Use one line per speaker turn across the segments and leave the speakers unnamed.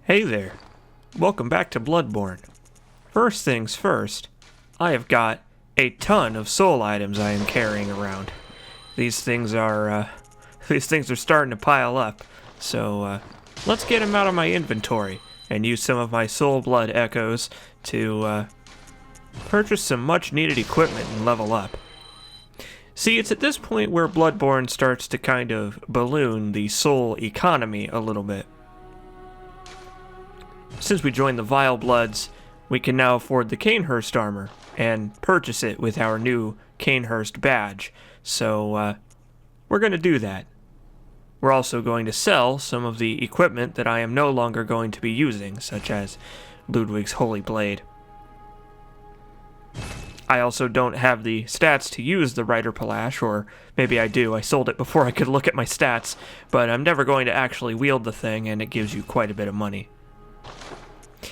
Hey there, welcome back to Bloodborne. First things first, I have got a ton of soul items I am carrying around. These things are starting to pile up, so let's get them out of my inventory and use some of my soul blood echoes to purchase some much needed equipment and level up. See, it's at this point where Bloodborne starts to kind of balloon the soul economy a little bit. Since we joined the Vile Bloods, we can now afford the Cainhurst armor and purchase it with our new Cainhurst badge, so we're going to do that. We're also going to sell some of the equipment that I am no longer going to be using, such as Ludwig's Holy Blade. I also don't have the stats to use the Rider Palash, or maybe I do. I sold it before I could look at my stats, but I'm never going to actually wield the thing, and it gives you quite a bit of money.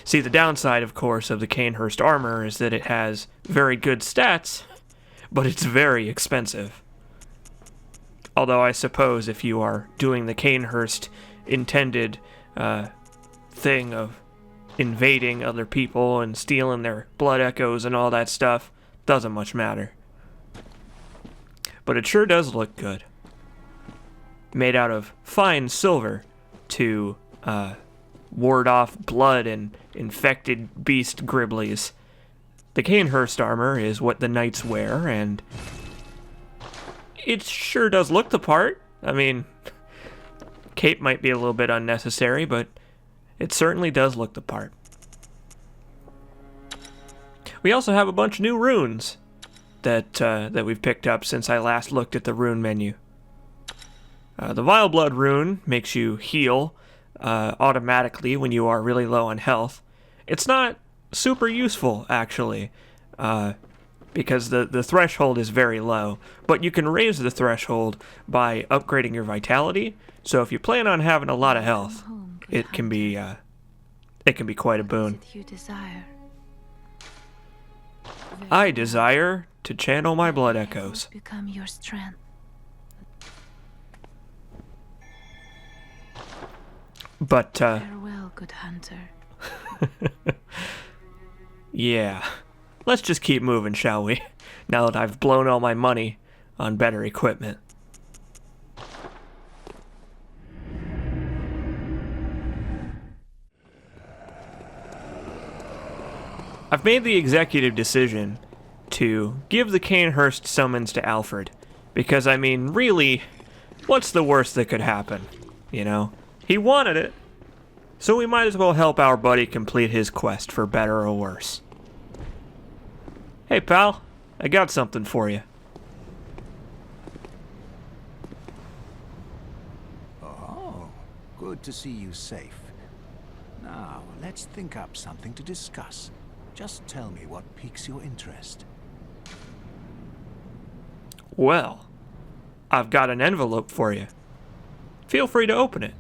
See, the downside, of course, of the Cainhurst armor is that it has very good stats, but it's very expensive. Although I suppose if you are doing the Cainhurst intended thing of invading other people and stealing their blood echoes and all that stuff, doesn't much matter. But it sure does look good. Made out of fine silver to ward off blood and infected beast griblies. The Cainhurst armor is what the knights wear, and it sure does look the part. I mean, cape might be a little bit unnecessary, but it certainly does look the part. We also have a bunch of new runes that we've picked up since I last looked at the rune menu. The Vile Blood rune makes you heal automatically when you are really low on health. It's not super useful, actually, because the threshold is very low, but you can raise the threshold by upgrading your vitality. So if you plan on having a lot of health, it can be quite a boon. I desire to channel my blood echoes.
Become your strength.
But
Farewell, good hunter.
Yeah. Let's just keep moving, shall we? Now that I've blown all my money on better equipment. I've made the executive decision to give the Cainhurst summons to Alfred, because, I mean, really, what's the worst that could happen, you know? He wanted it, so we might as well help our buddy complete his quest, for better or worse. Hey, pal, I got something for you.
Oh, good to see you safe. Now, let's think up something to discuss. Just tell me what piques your interest.
Well, I've got an envelope for you. Feel free to open it.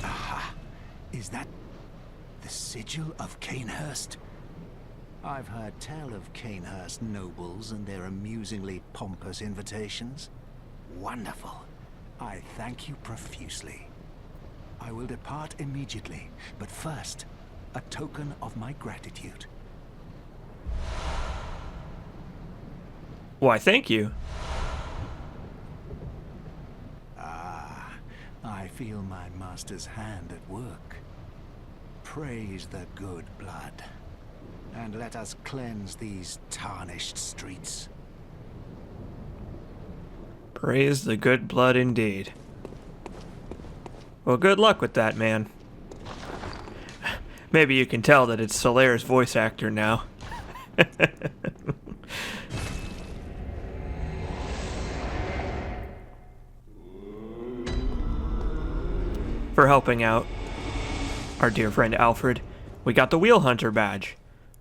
Aha! Is that the sigil of Cainhurst? I've heard tell of Cainhurst nobles and their amusingly pompous invitations. Wonderful. I thank you profusely. I will depart immediately, but first, a token of my gratitude.
Why, thank you.
Ah, I feel my master's hand at work. Praise the good blood, and let us cleanse these tarnished streets.
Praise the good blood indeed. Well, good luck with that, man. Maybe you can tell that it's Solaire's voice actor now. For helping out our dear friend Alfred, we got the Wheel Hunter badge,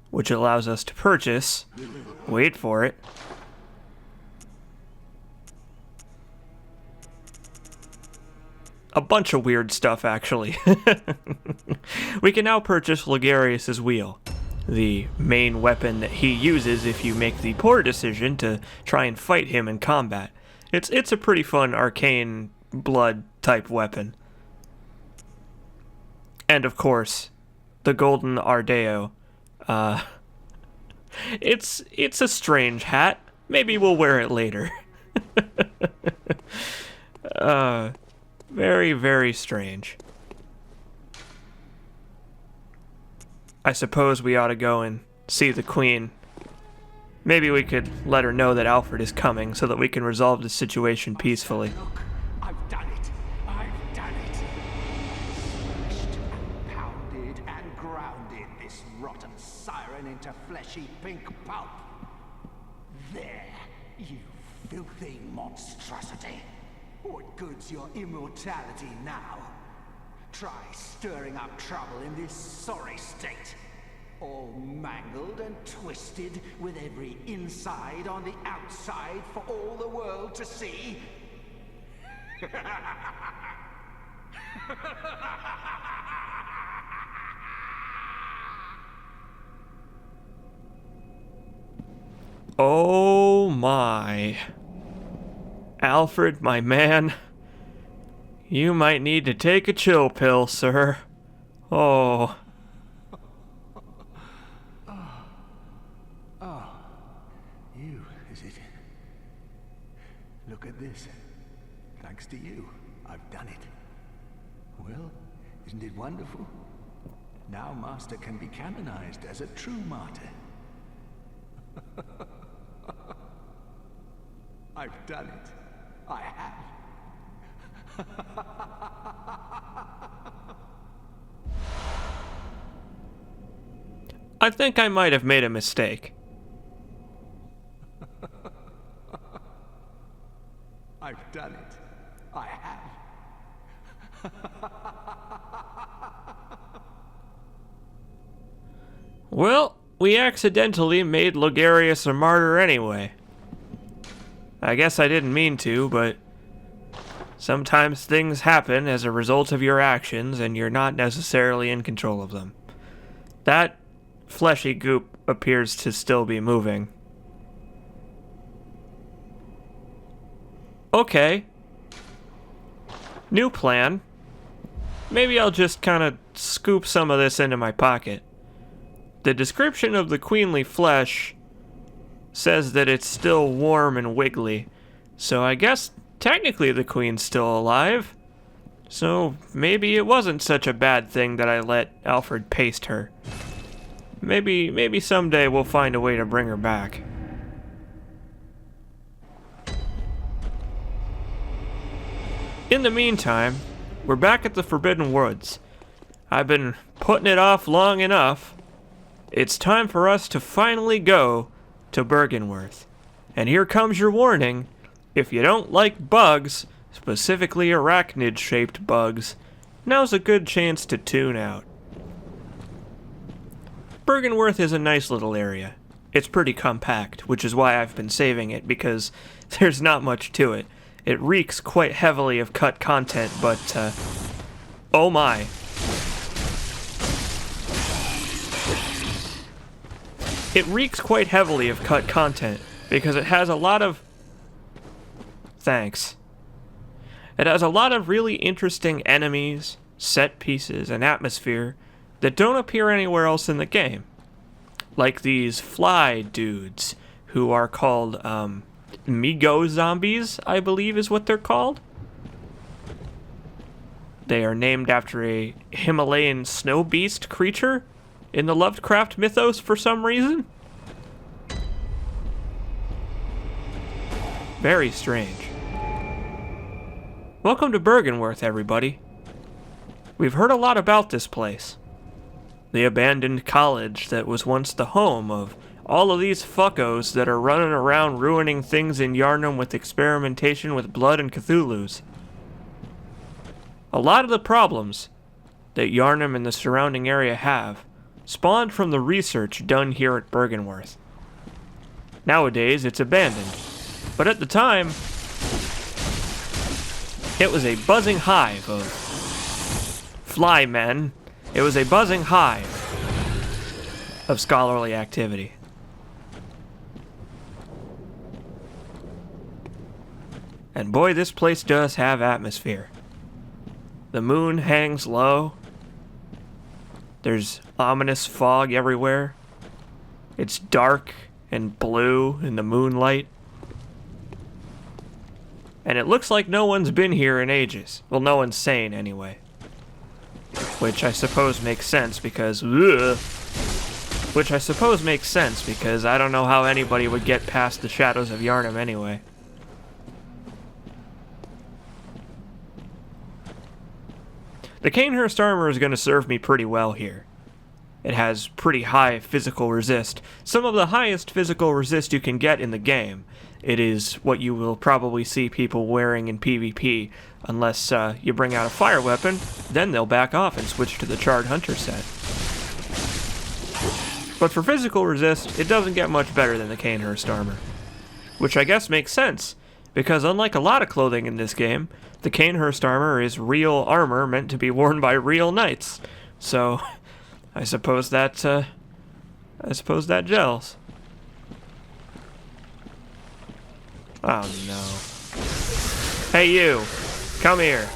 which allows us to purchase, wait for it, a bunch of weird stuff, actually. We can now purchase Ligarius's wheel, the main weapon that he uses if you make the poor decision to try and fight him in combat. It's a pretty fun arcane blood type weapon. And of course, the golden Ardeo. It's a strange hat. Maybe we'll wear it later. Very, very strange. I suppose we ought to go and see the Queen. Maybe we could let her know that Alfred is coming so that we can resolve the situation peacefully.
Look, I've done it. I've done it. Smashed and pounded and grounded this rotten siren into fleshy pink pulp. There, you filthy monstrosity. What good's your immortality now? Try stirring up trouble in this sorry state. All mangled and twisted, with every inside on the outside for all the world to see.
Oh my. Alfred, my man. You might need to take a chill pill, sir. Oh.
You, is it? Look at this. Thanks to you, I've done it. Well, isn't it wonderful? Now Master can be canonized as a true martyr. I've done it. I have.
I think I might have made a mistake.
I've done it. I have.
Well, we accidentally made Logarius a martyr anyway. I guess I didn't mean to, but sometimes things happen as a result of your actions and you're not necessarily in control of them. That fleshy goop appears to still be moving. Okay. New plan. Maybe I'll just kind of scoop some of this into my pocket. The description of the queenly flesh says that it's still warm and wiggly, so I guess technically the queen's still alive. So maybe it wasn't such a bad thing that I let Alfred paste her. Maybe someday we'll find a way to bring her back. In the meantime, we're back at the Forbidden Woods. I've been putting it off long enough. It's time for us to finally go to Byrgenworth. And here comes your warning. If you don't like bugs, specifically arachnid-shaped bugs, now's a good chance to tune out. Byrgenworth is a nice little area. It's pretty compact, which is why I've been saving it, because there's not much to it. It reeks quite heavily of cut content, but, oh my. It reeks quite heavily of cut content, because it has a lot of... Thanks. It has a lot of really interesting enemies, set pieces, and atmosphere that don't appear anywhere else in the game. Like these fly dudes, who are called, Migo zombies, I believe is what they're called. They are named after a Himalayan snow beast creature in the Lovecraft mythos for some reason. Very strange. Welcome to Byrgenworth, everybody. We've heard a lot about this place. The abandoned college that was once the home of all of these fuckos that are running around ruining things in Yharnam with experimentation with blood and Cthulhu's. A lot of the problems that Yharnam and the surrounding area have spawned from the research done here at Byrgenworth. Nowadays, it's abandoned, but at the time, it was a buzzing hive of fly men. It was a buzzing hive of scholarly activity. And boy, this place does have atmosphere. The moon hangs low. There's ominous fog everywhere. It's dark and blue in the moonlight. And it looks like no one's been here in ages. Well, no one's sane anyway. Which I suppose makes sense because... Which I suppose makes sense because I don't know how anybody would get past the shadows of Yharnam anyway. The Canehurst armor is going to serve me pretty well here. It has pretty high physical resist. Some of the highest physical resist you can get in the game. It is what you will probably see people wearing in PvP, unless you bring out a fire weapon, then they'll back off and switch to the Charred Hunter set. But for physical resist, it doesn't get much better than the Canehurst armor. Which I guess makes sense, because unlike a lot of clothing in this game, the Canehurst armor is real armor meant to be worn by real knights. So, I suppose that gels. Oh no. Hey you, come here.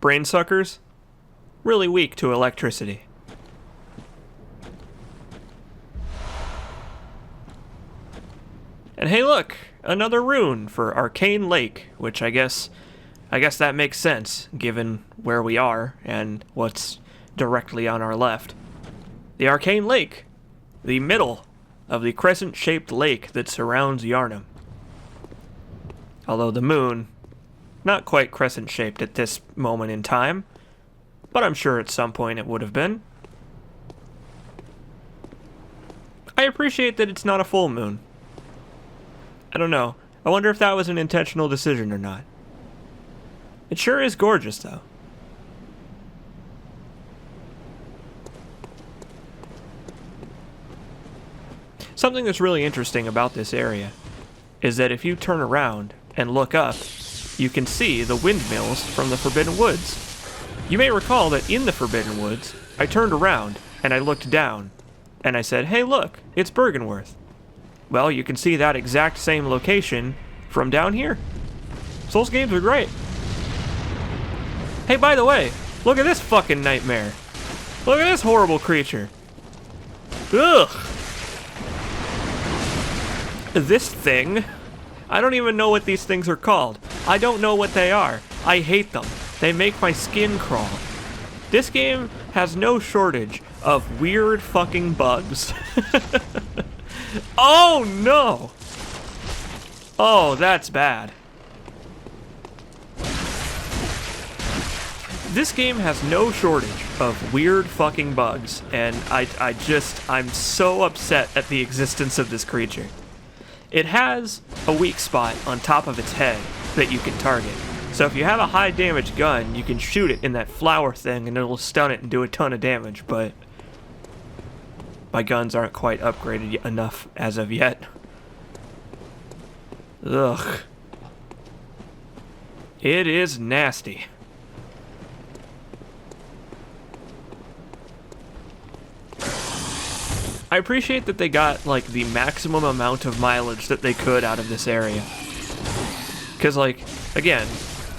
Brain suckers? Really weak to electricity. And hey look, another rune for Arcane Lake, which I guess that makes sense, given where we are and what's directly on our left. The Arcane Lake, the middle of the crescent-shaped lake that surrounds Yharnam. Although the moon, not quite crescent-shaped at this moment in time, but I'm sure at some point it would have been. I appreciate that it's not a full moon. I don't know. I wonder if that was an intentional decision or not. It sure is gorgeous, though. Something that's really interesting about this area is that if you turn around and look up, you can see the windmills from the Forbidden Woods. You may recall that in the Forbidden Woods, I turned around and I looked down, and I said, hey look, it's Byrgenworth. Well, you can see that exact same location from down here. Souls games are great. Hey, by the way, look at this fucking nightmare. Look at this horrible creature. Ugh. This thing, I don't even know what these things are called. I don't know what they are. I hate them. They make my skin crawl. This game has no shortage of weird fucking bugs. Oh no! Oh, that's bad. This game has no shortage of weird fucking bugs, and I'm so upset at the existence of this creature. It has a weak spot on top of its head that you can target. So if you have a high damage gun, you can shoot it in that flower thing and it'll stun it and do a ton of damage, but my guns aren't quite upgraded enough as of yet. Ugh. It is nasty. I appreciate that they got, like, the maximum amount of mileage that they could out of this area. Because, like, again,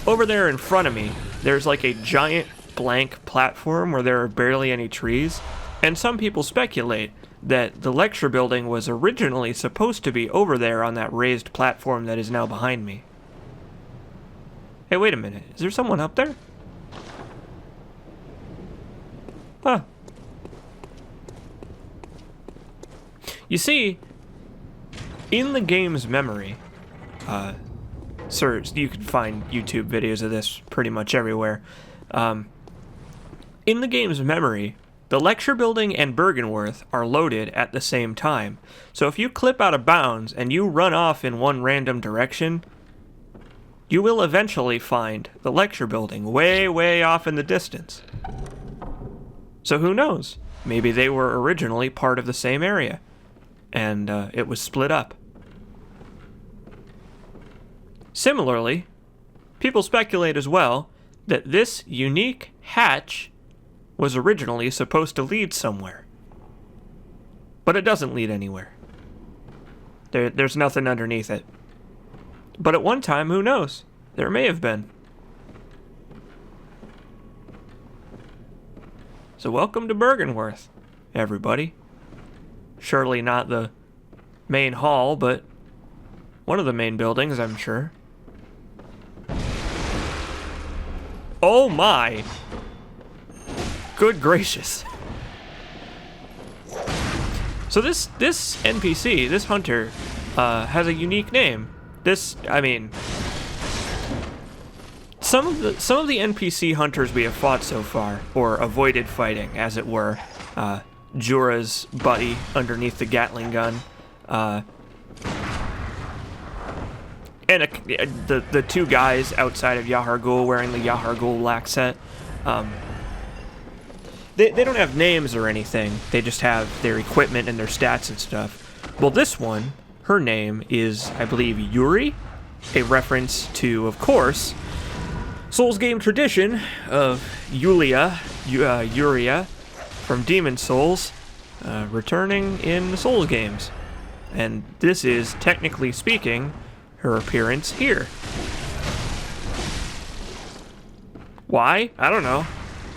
over there in front of me, there's, like, a giant blank platform where there are barely any trees. And some people speculate that the lecture building was originally supposed to be over there on that raised platform that is now behind me. Hey, wait a minute. Is there someone up there? Huh. You see, in the game's memory, sir, you can find YouTube videos of this pretty much everywhere. In the game's memory, the lecture building and Byrgenworth are loaded at the same time. So if you clip out of bounds and you run off in one random direction, you will eventually find the lecture building way, way off in the distance. So who knows? Maybe they were originally part of the same area, and it was split up. Similarly, people speculate as well that this unique hatch was originally supposed to lead somewhere. But it doesn't lead anywhere. There's nothing underneath it. But at one time, who knows? There may have been. So welcome to Byrgenworth, everybody. Surely not the main hall, but one of the main buildings, I'm sure. Oh my! Good gracious. So this NPC, this hunter, has a unique name. I mean, some of the NPC hunters we have fought so far, or avoided fighting, as it were, Jura's buddy underneath the Gatling gun, and the two guys outside of Yahar'gul wearing the Yahar'gul lac set. They don't have names or anything. They just have their equipment and their stats and stuff. Well, this one, her name is, I believe, Yuri, a reference to, of course, Souls game tradition of Yuria from Demon Souls, returning in the Souls games. And this is, technically speaking, her appearance here. Why? I don't know.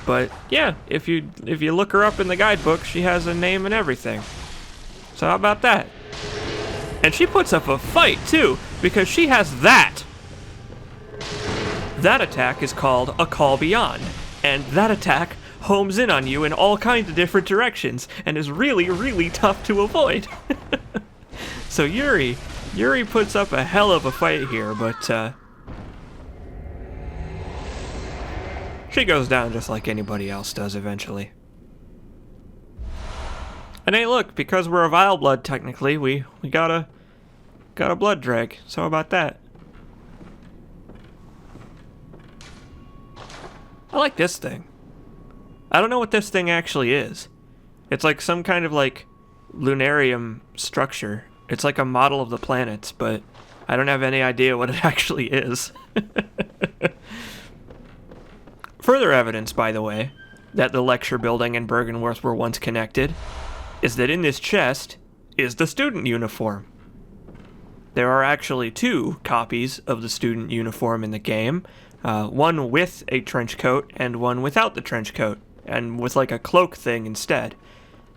But yeah, if you look her up in the guidebook, she has a name and everything. So how about that? And she puts up a fight too, because she has that. That attack is called a Call Beyond, and that attack homes in on you in all kinds of different directions and is really, really tough to avoid. So Yuri puts up a hell of a fight here, but she goes down just like anybody else does eventually. And hey, look, because we're a vile blood, technically, we got a blood drag. So how about that? I like this thing. I don't know what this thing actually is. It's like some kind of like lunarium structure. It's like a model of the planets, but I don't have any idea what it actually is. Further evidence, by the way, that the lecture building and Byrgenworth were once connected, is that in this chest is the student uniform. There are actually 2 copies of the student uniform in the game, one with a trench coat and one without the trench coat, and with like a cloak thing instead.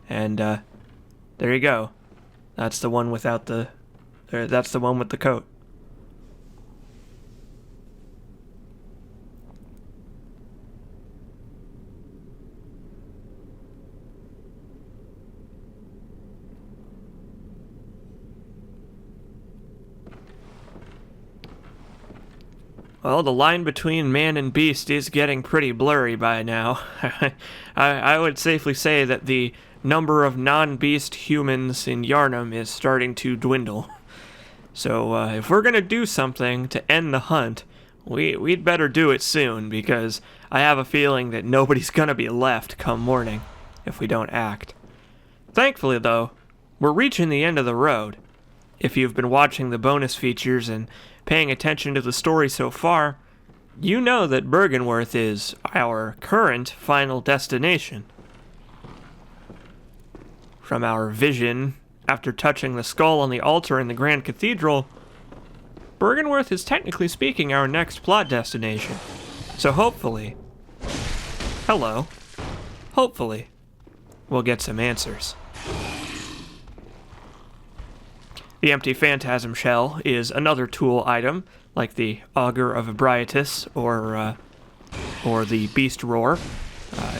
And there you go. That's the one without that's the one with the coat. Well, the line between man and beast is getting pretty blurry by now. I would safely say that the number of non-beast humans in Yharnam is starting to dwindle. So if we're going to do something to end the hunt, we'd better do it soon, because I have a feeling that nobody's going to be left come morning if we don't act. Thankfully, though, we're reaching the end of the road. If you've been watching the bonus features and paying attention to the story so far, you know that Byrgenworth is our current final destination. From our vision after touching the skull on the altar in the Grand Cathedral, Byrgenworth is technically speaking our next plot destination. So hopefully, hopefully, we'll get some answers. The empty phantasm shell is another tool item, like the Augur of Ebrietas or the Beast Roar.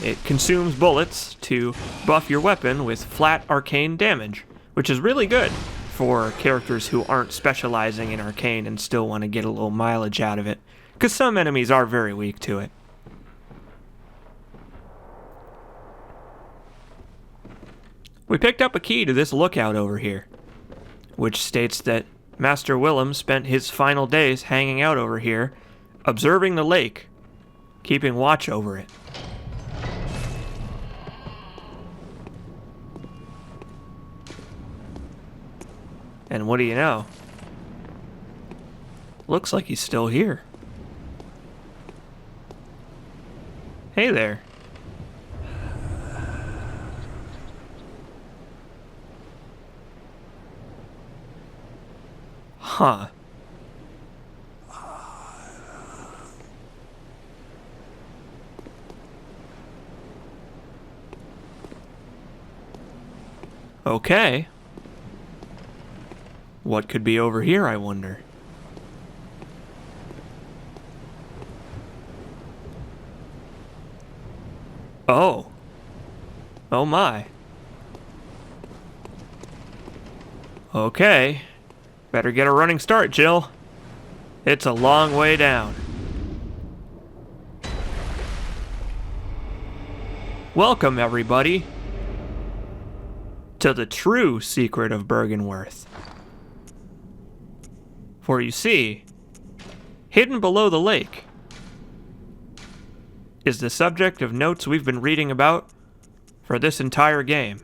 It consumes bullets to buff your weapon with flat arcane damage, which is really good for characters who aren't specializing in arcane and still want to get a little mileage out of it, because some enemies are very weak to it. We picked up a key to this lookout over here, which states that Master Willem spent his final days hanging out over here, observing the lake, keeping watch over it. And what do you know? Looks like he's still here. Hey there. Huh. Okay. What could be over here, I wonder? Oh. Oh my. Okay. Better get a running start, Jill. It's a long way down. Welcome, everybody, to the true secret of Byrgenworth. For you see, hidden below the lake is the subject of notes we've been reading about for this entire game.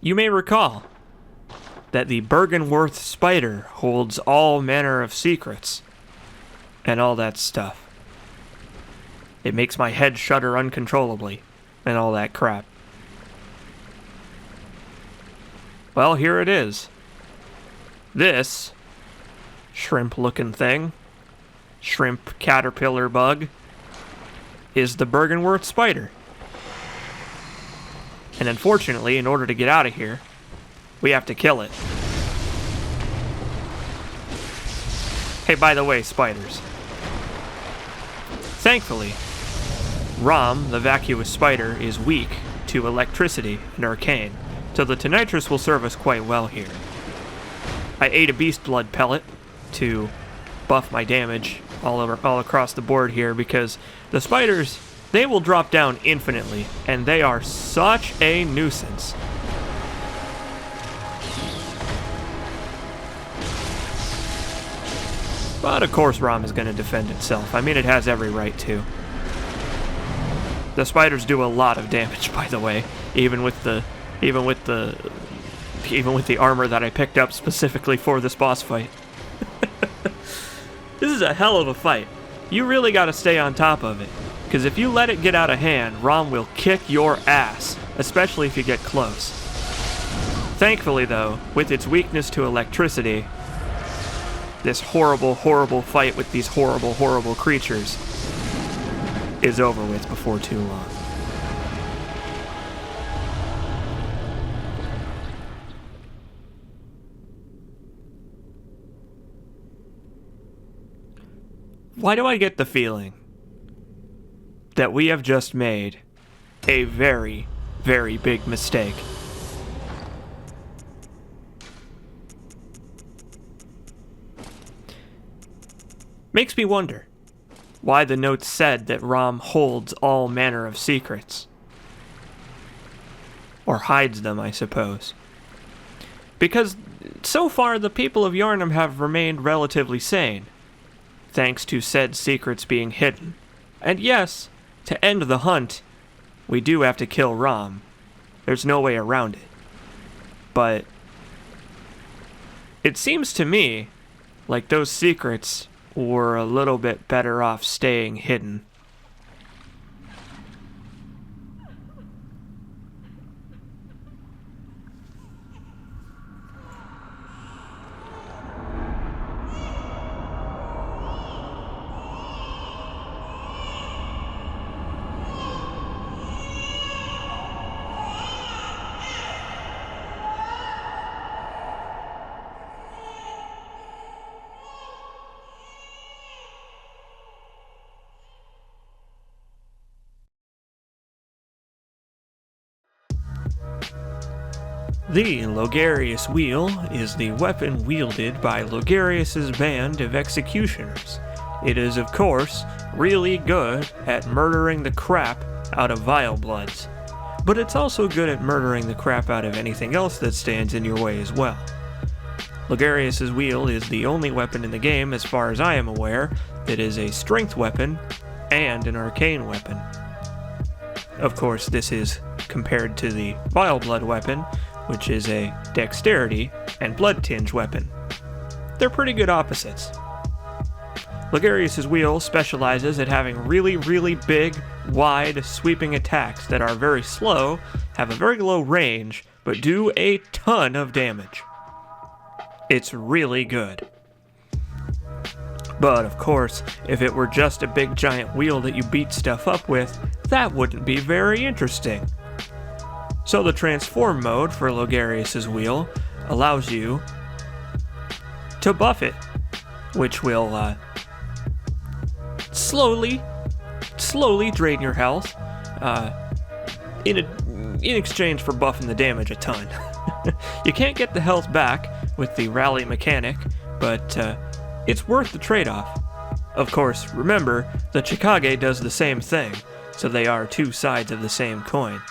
You may recall that the Byrgenworth spider holds all manner of secrets and all that stuff. It makes my head shudder uncontrollably and all that crap. Well, here it is. This shrimp-looking thing, shrimp caterpillar bug, is the Byrgenworth spider. And unfortunately, in order to get out of here, we have to kill it. Hey, by the way, spiders. Thankfully, Rom, the vacuous spider, is weak to electricity and arcane, so the Tonitrus will serve us quite well here. I ate a beast blood pellet to buff my damage all across the board here because the spiders, they will drop down infinitely, and they are such a nuisance. But of course Rom is going to defend itself. I mean, it has every right to. The spiders do a lot of damage, by the way, even with the armor that I picked up specifically for this boss fight. This is a hell of a fight. You really got to stay on top of it, because if you let it get out of hand, Rom will kick your ass, especially if you get close. Thankfully, though, with its weakness to electricity, this horrible, horrible fight with these horrible, horrible creatures is over with before too long. Why do I get the feeling that we have just made a very, very big mistake? Makes me wonder why the notes said that Rom holds all manner of secrets. Or hides them, I suppose. Because so far the people of Yharnam have remained relatively sane, thanks to said secrets being hidden. And yes, to end the hunt, we do have to kill Rom. There's no way around it. But it seems to me like those secrets were a little bit better off staying hidden. The Logarius Wheel is the weapon wielded by Logarius's band of executioners. It is, of course, really good at murdering the crap out of vile bloods, but it's also good at murdering the crap out of anything else that stands in your way as well. Logarius's Wheel is the only weapon in the game, as far as I am aware, that is a strength weapon and an arcane weapon. Of course, this is compared to the Vile Blood weapon, which is a dexterity and blood tinge weapon. They're pretty good opposites. Logarius's Wheel specializes at having really, really big, wide, sweeping attacks that are very slow, have a very low range, but do a ton of damage. It's really good. But of course, if it were just a big giant wheel that you beat stuff up with, that wouldn't be very interesting. So the transform mode for Logarius's wheel allows you to buff it, which will slowly drain your health in exchange for buffing the damage a ton. You can't get the health back with the rally mechanic, but it's worth the trade-off. Of course, remember, the Chikage does the same thing, so they are two sides of the same coin.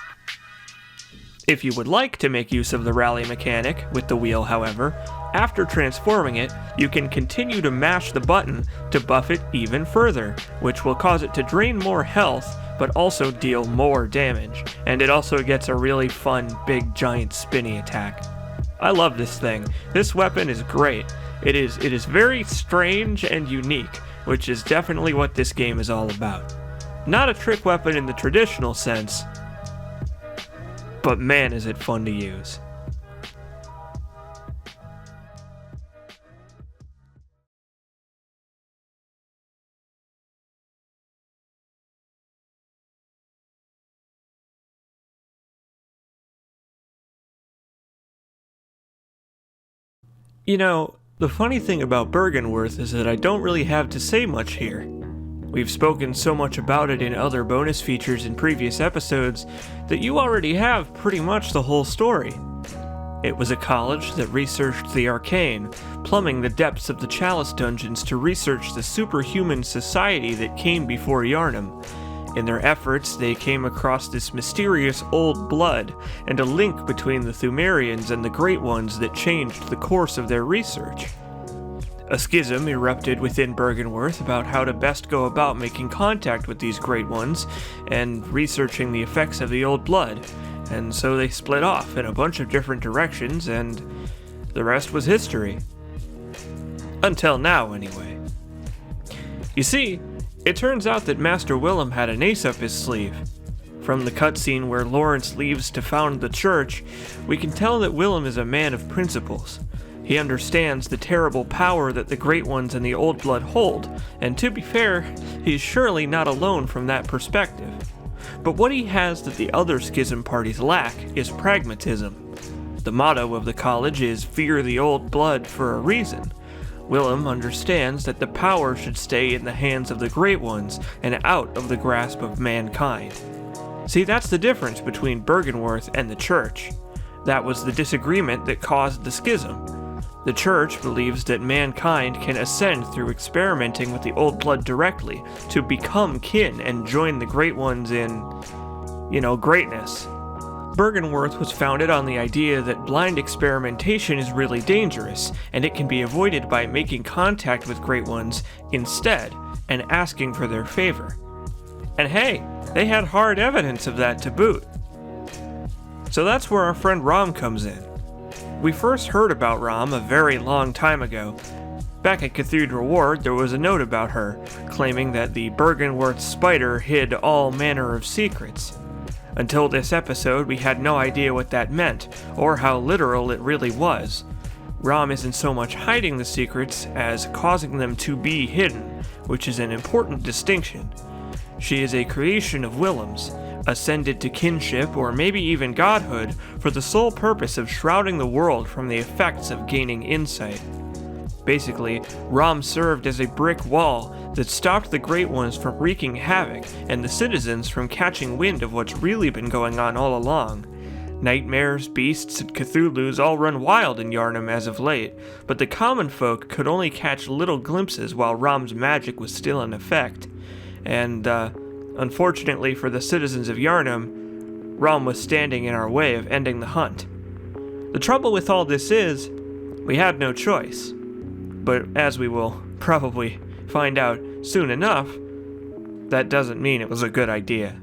If you would like to make use of the rally mechanic with the wheel, however, after transforming it, you can continue to mash the button to buff it even further, which will cause it to drain more health, but also deal more damage, and it also gets a really fun, big, giant, spinny attack. I love this thing. This weapon is great. It is very strange and unique, which is definitely what this game is all about. Not a trick weapon in the traditional sense, but man is it fun to use. You know, the funny thing about Byrgen is that I don't really have to say much here. We've spoken so much about it in other bonus features in previous episodes that you already have pretty much the whole story. It was a college that researched the arcane, plumbing the depths of the Chalice dungeons to research the superhuman society that came before Yharnam. In their efforts, they came across this mysterious old blood and a link between the Thumerians and the Great Ones that changed the course of their research. A schism erupted within Byrgenworth about how to best go about making contact with these Great Ones and researching the effects of the old blood, and so they split off in a bunch of different directions, and the rest was history. Until now, anyway. You see, it turns out that Master Willem had an ace up his sleeve. From the cutscene where Lawrence leaves to found the church, we can tell that Willem is a man of principles. He understands the terrible power that the Great Ones and the Old Blood hold, and to be fair, he's surely not alone from that perspective. But what he has that the other schism parties lack is pragmatism. The motto of the college is "Fear the Old Blood" for a reason. Willem understands that the power should stay in the hands of the Great Ones and out of the grasp of mankind. See, that's the difference between Byrgenworth and the Church. That was the disagreement that caused the schism. The Church believes that mankind can ascend through experimenting with the Old Blood directly to become kin and join the Great Ones in, greatness. Byrgenworth was founded on the idea that blind experimentation is really dangerous, and it can be avoided by making contact with Great Ones instead, and asking for their favor. And hey, they had hard evidence of that to boot. So that's where our friend Rom comes in. We first heard about Rom a very long time ago. Back at Cathedral Ward, there was a note about her, claiming that the Byrgenworth spider hid all manner of secrets. Until this episode, we had no idea what that meant, or how literal it really was. Rom isn't so much hiding the secrets as causing them to be hidden, which is an important distinction. She is a creation of Willem's, ascended to kinship or maybe even godhood for the sole purpose of shrouding the world from the effects of gaining insight. Basically, Rom served as a brick wall that stopped the Great Ones from wreaking havoc and the citizens from catching wind of what's really been going on all along. Nightmares, beasts, and Cthulhus all run wild in Yharnam as of late, but the common folk could only catch little glimpses while Rom's magic was still in effect. And, unfortunately for the citizens of Yharnam, Rom was standing in our way of ending the hunt. The trouble with all this is, we had no choice. But as we will probably find out soon enough, that doesn't mean it was a good idea.